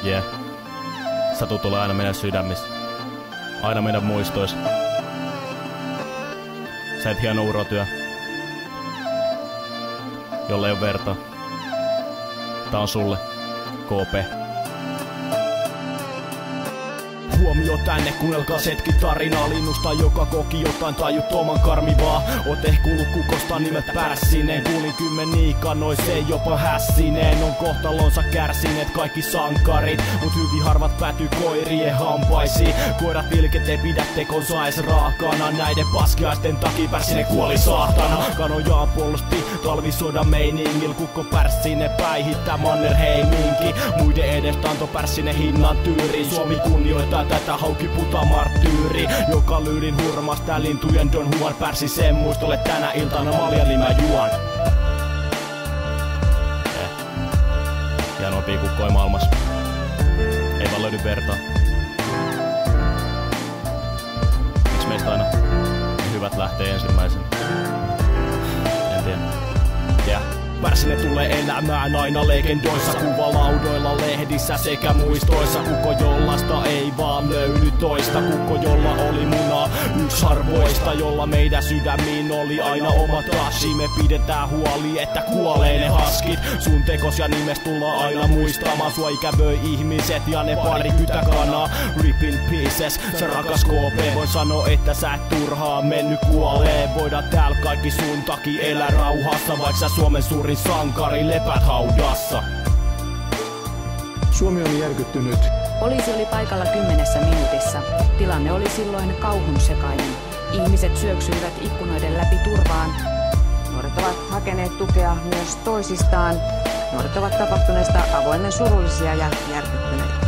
Yeah. Satu tulee aina meidän sydämissä. Aina meidän muistoissa. Sä et hieno urotyö, jolle ei oo verta. Tää on sulle, KP. Huomio tänne, kuunnelkaa setki tarinaa linnusta, joka koki jotain tajuttoman karmivaa. Oot ehkä kuullut kukosta nimeltä Pärssinen. Kuulin kymmeniä noiseen jopa hässineen. On kohtalonsa kärsineet kaikki sankarit, mut hyvin harvat päätyy koirien hampaisiin. Koirat ilket ei pidä tekonsa ees raakana. Näiden paskiaisten takia Pärssinen kuoli saatana. Kanojaan puolusti talvisodan meiningil. Kukko Pärssinen päihittää Mannerheiminki. Muiden edestä antoi Pärssinen hinnan tyyriin. Suomi kunnioittaa tätä haukiputa marttyyri, joka lyydin hurmas tää lintujen Don Juan. Pärssisen muistolle tänä iltana maljani mä juon. Hienoimpia kukkoja maailmassa. Ei vaan löydy vertaa. Miks meistä aina ne hyvät lähtee ensimmäisenä? En tiedä. Yeah. Pärssinen tulee elämään aina legendoissa, kuvalaudoilla, lehdissä sekä muistoissa. Kukko jollasta ei vaan löydy toista, kukko jolla oli muna yksi harvoista, jolla meidän sydämiin oli aina oma tashi. Me pidetään huoli, että kuolee ne haskit. Sun tekos ja nimes tullaan aina muistamaan. Sua ikävöi ihmiset ja ne pari kytäkanaa. Rip in pieces, sä rakas KP. Voin sanoa, että sä et turhaan mennyt kuolee. Voidaan täällä kaikki sun takia elää rauhassa, vaikka sä Suomen suurin sankari lepät haudassa. Suomi on järkyttynyt. Poliisi oli paikalla 10 minuutissa. Tilanne oli silloin kauhunsekainen. Ihmiset syöksyivät ikkunoiden läpi turvaan. Nuoret ovat hakeneet tukea myös toisistaan. Nuoret ovat tapahtuneesta avoimen surullisia ja järkyttyneitä.